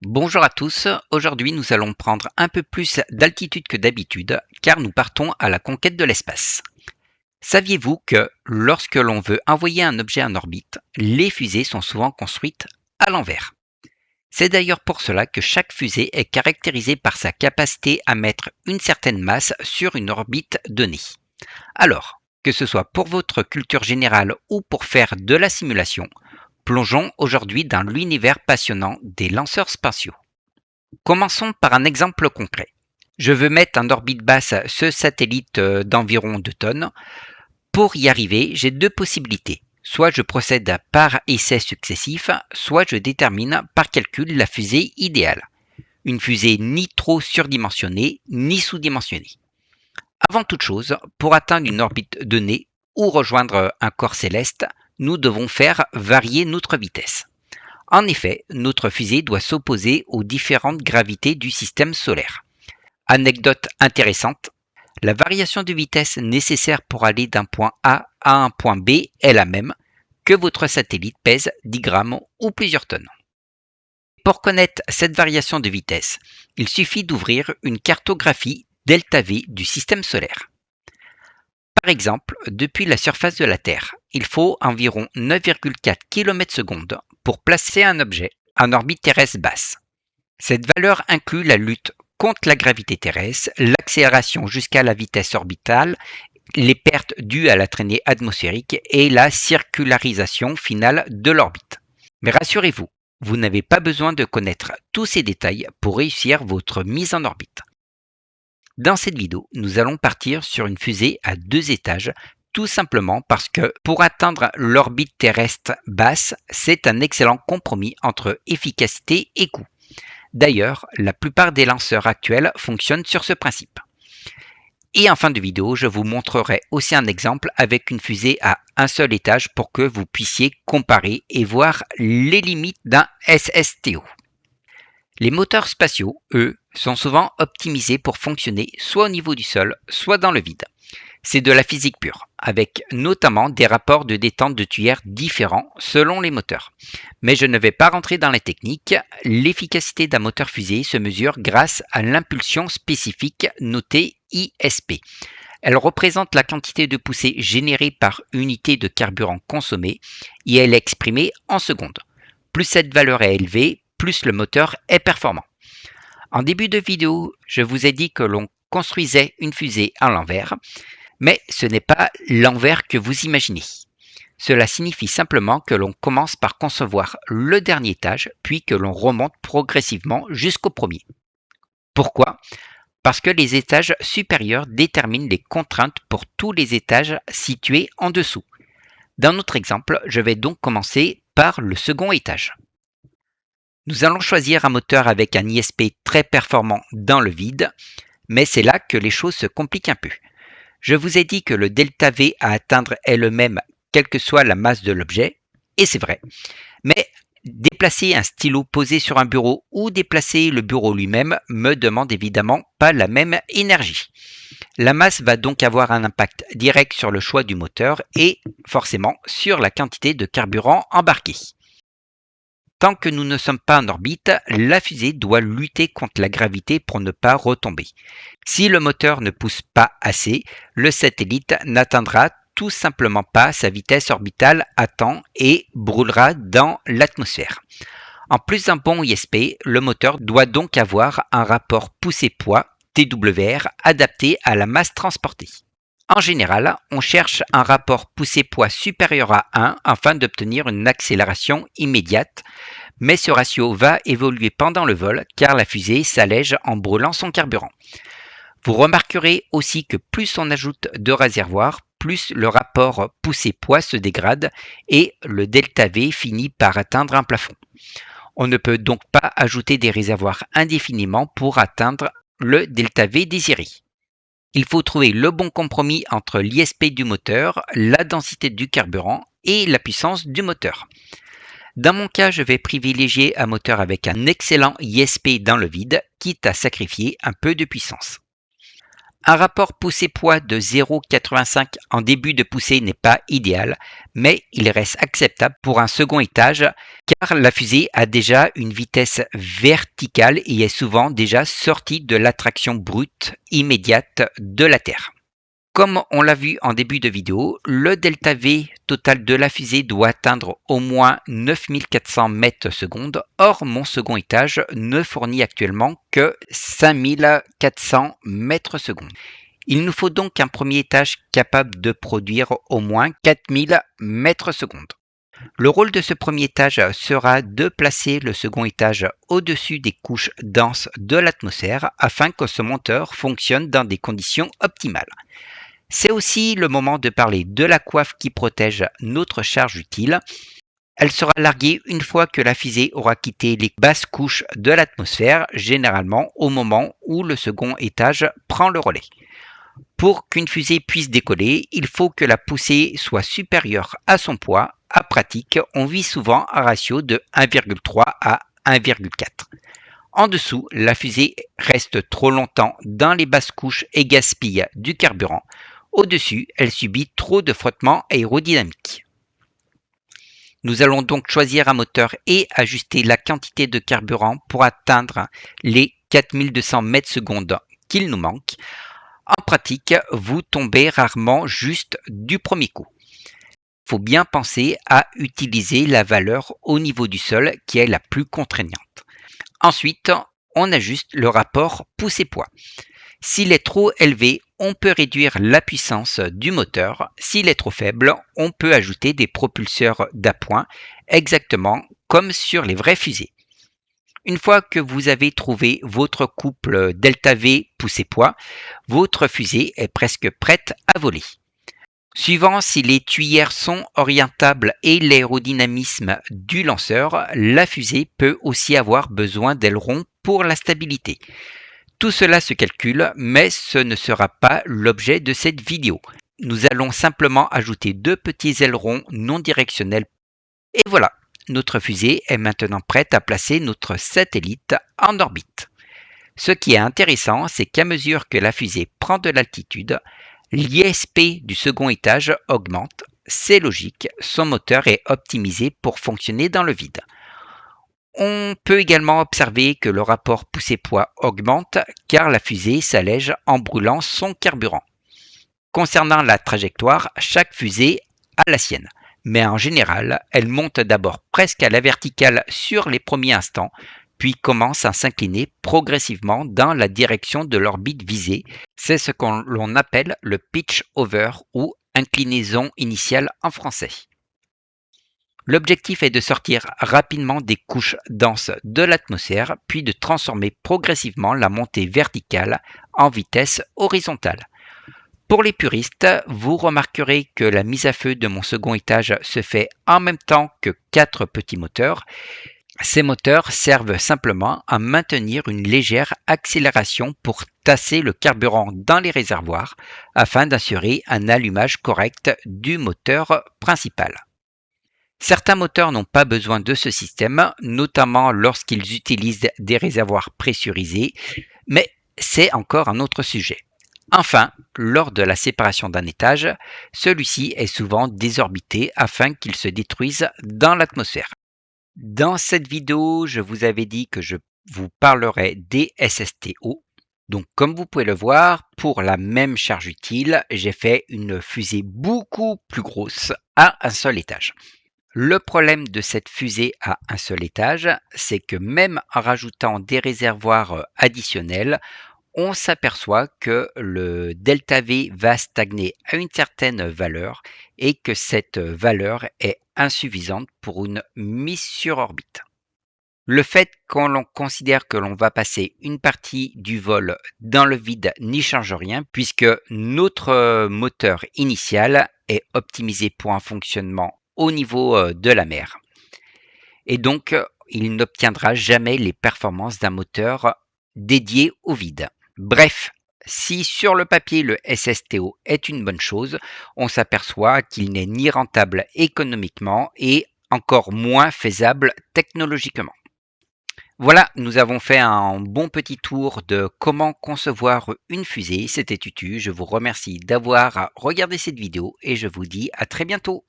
Bonjour à tous, aujourd'hui nous allons prendre un peu plus d'altitude que d'habitude car nous partons à la conquête de l'espace. Saviez-vous que lorsque l'on veut envoyer un objet en orbite, les fusées sont souvent construites à l'envers? C'est d'ailleurs pour cela que chaque fusée est caractérisée par sa capacité à mettre une certaine masse sur une orbite donnée. Alors, que ce soit pour votre culture générale ou pour faire de la simulation, plongeons aujourd'hui dans l'univers passionnant des lanceurs spatiaux. Commençons par un exemple concret. Je veux mettre en orbite basse ce satellite d'environ 2 tonnes. Pour y arriver, j'ai deux possibilités. Soit je procède par essais successifs, soit je détermine par calcul la fusée idéale. Une fusée ni trop surdimensionnée, ni sous-dimensionnée. Avant toute chose, pour atteindre une orbite donnée ou rejoindre un corps céleste, nous devons faire varier notre vitesse. En effet, notre fusée doit s'opposer aux différentes gravités du système solaire. Anecdote intéressante, la variation de vitesse nécessaire pour aller d'un point A à un point B est la même, que votre satellite pèse 10 grammes ou plusieurs tonnes. Pour connaître cette variation de vitesse, il suffit d'ouvrir une cartographie delta V du système solaire. Par exemple, depuis la surface de la Terre, il faut environ 9,4 km/s pour placer un objet en orbite terrestre basse. Cette valeur inclut la lutte contre la gravité terrestre, l'accélération jusqu'à la vitesse orbitale, les pertes dues à la traînée atmosphérique et la circularisation finale de l'orbite. Mais rassurez-vous, vous n'avez pas besoin de connaître tous ces détails pour réussir votre mise en orbite. Dans cette vidéo, nous allons partir sur une fusée à 2 étages, tout simplement parce que pour atteindre l'orbite terrestre basse, c'est un excellent compromis entre efficacité et coût. D'ailleurs, la plupart des lanceurs actuels fonctionnent sur ce principe. Et en fin de vidéo, je vous montrerai aussi un exemple avec une fusée à un seul étage pour que vous puissiez comparer et voir les limites d'un SSTO. Les moteurs spatiaux, eux, sont souvent optimisés pour fonctionner soit au niveau du sol, soit dans le vide. C'est de la physique pure, avec notamment des rapports de détente de tuyères différents selon les moteurs. Mais je ne vais pas rentrer dans les techniques, l'efficacité d'un moteur fusée se mesure grâce à l'impulsion spécifique notée ISP. Elle représente la quantité de poussée générée par unité de carburant consommé et elle est exprimée en secondes. Plus cette valeur est élevée, plus le moteur est performant. En début de vidéo, je vous ai dit que l'on construisait une fusée à l'envers. Mais ce n'est pas l'envers que vous imaginez. Cela signifie simplement que l'on commence par concevoir le dernier étage, puis que l'on remonte progressivement jusqu'au premier. Pourquoi? Parce que les étages supérieurs déterminent les contraintes pour tous les étages situés en dessous. Dans notre exemple, je vais donc commencer par le second étage. Nous allons choisir un moteur avec un ISP très performant dans le vide, mais c'est là que les choses se compliquent un peu. Je vous ai dit que le delta V à atteindre est le même quelle que soit la masse de l'objet, et c'est vrai. Mais déplacer un stylo posé sur un bureau ou déplacer le bureau lui-même me demande évidemment pas la même énergie. La masse va donc avoir un impact direct sur le choix du moteur et forcément sur la quantité de carburant embarqué. Tant que nous ne sommes pas en orbite, la fusée doit lutter contre la gravité pour ne pas retomber. Si le moteur ne pousse pas assez, le satellite n'atteindra tout simplement pas sa vitesse orbitale à temps et brûlera dans l'atmosphère. En plus d'un bon ISP, le moteur doit donc avoir un rapport poussée-poids, TWR, adapté à la masse transportée. En général, on cherche un rapport poussée-poids supérieur à 1 afin d'obtenir une accélération immédiate, mais ce ratio va évoluer pendant le vol car la fusée s'allège en brûlant son carburant. Vous remarquerez aussi que plus on ajoute de réservoirs, plus le rapport poussée-poids se dégrade et le delta V finit par atteindre un plafond. On ne peut donc pas ajouter des réservoirs indéfiniment pour atteindre le delta V désiré. Il faut trouver le bon compromis entre l'ISP du moteur, la densité du carburant et la puissance du moteur. Dans mon cas, je vais privilégier un moteur avec un excellent ISP dans le vide, quitte à sacrifier un peu de puissance. Un rapport poussée-poids de 0,85 en début de poussée n'est pas idéal, mais il reste acceptable pour un second étage car la fusée a déjà une vitesse verticale et est souvent déjà sortie de l'attraction brute immédiate de la Terre. Comme on l'a vu en début de vidéo, le delta V total de la fusée doit atteindre au moins 9400 mètres secondes. Or, mon second étage ne fournit actuellement que 5400 mètres secondes. Il nous faut donc un premier étage capable de produire au moins 4000 mètres secondes. Le rôle de ce premier étage sera de placer le second étage au-dessus des couches denses de l'atmosphère afin que ce moteur fonctionne dans des conditions optimales. C'est aussi le moment de parler de la coiffe qui protège notre charge utile. Elle sera larguée une fois que la fusée aura quitté les basses couches de l'atmosphère, généralement au moment où le second étage prend le relais. Pour qu'une fusée puisse décoller, il faut que la poussée soit supérieure à son poids. À pratique, on vit souvent un ratio de 1,3 à 1,4. En dessous, la fusée reste trop longtemps dans les basses couches et gaspille du carburant. Au-dessus, elle subit trop de frottement aérodynamique. Nous allons donc choisir un moteur et ajuster la quantité de carburant pour atteindre les 4200 mètres secondes qu'il nous manque. En pratique, vous tombez rarement juste du premier coup. Il faut bien penser à utiliser la valeur au niveau du sol qui est la plus contraignante. Ensuite, on ajuste le rapport poussée-poids. S'il est trop élevé, on peut réduire la puissance du moteur. S'il est trop faible, on peut ajouter des propulseurs d'appoint, exactement comme sur les vraies fusées. Une fois que vous avez trouvé votre couple delta V poussée-poids, votre fusée est presque prête à voler. Suivant si les tuyères sont orientables et l'aérodynamisme du lanceur, la fusée peut aussi avoir besoin d'ailerons pour la stabilité. Tout cela se calcule, mais ce ne sera pas l'objet de cette vidéo. Nous allons simplement ajouter 2 petits ailerons non directionnels. Et voilà, notre fusée est maintenant prête à placer notre satellite en orbite. Ce qui est intéressant, c'est qu'à mesure que la fusée prend de l'altitude, l'ISP du second étage augmente. C'est logique, son moteur est optimisé pour fonctionner dans le vide. On peut également observer que le rapport poussée-poids augmente car la fusée s'allège en brûlant son carburant. Concernant la trajectoire, chaque fusée a la sienne, mais en général, elle monte d'abord presque à la verticale sur les premiers instants, puis commence à s'incliner progressivement dans la direction de l'orbite visée. C'est ce que l'on appelle le pitch over ou inclinaison initiale en français. L'objectif est de sortir rapidement des couches denses de l'atmosphère, puis de transformer progressivement la montée verticale en vitesse horizontale. Pour les puristes, vous remarquerez que la mise à feu de mon second étage se fait en même temps que 4 petits moteurs. Ces moteurs servent simplement à maintenir une légère accélération pour tasser le carburant dans les réservoirs afin d'assurer un allumage correct du moteur principal. Certains moteurs n'ont pas besoin de ce système, notamment lorsqu'ils utilisent des réservoirs pressurisés, mais c'est encore un autre sujet. Enfin, lors de la séparation d'un étage, celui-ci est souvent désorbité afin qu'il se détruise dans l'atmosphère. Dans cette vidéo, je vous avais dit que je vous parlerai des SSTO. Donc, comme vous pouvez le voir, pour la même charge utile, j'ai fait une fusée beaucoup plus grosse à un seul étage. Le problème de cette fusée à un seul étage, c'est que même en rajoutant des réservoirs additionnels, on s'aperçoit que le delta V va stagner à une certaine valeur et que cette valeur est insuffisante pour une mise sur orbite. Le fait qu'on l'on considère que l'on va passer une partie du vol dans le vide n'y change rien puisque notre moteur initial est optimisé pour un fonctionnement au niveau de la mer. Et donc, il n'obtiendra jamais les performances d'un moteur dédié au vide. Bref, si sur le papier le SSTO est une bonne chose, on s'aperçoit qu'il n'est ni rentable économiquement et encore moins faisable technologiquement. Voilà, nous avons fait un bon petit tour de comment concevoir une fusée. C'était Tutu. Je vous remercie d'avoir regardé cette vidéo et je vous dis à très bientôt.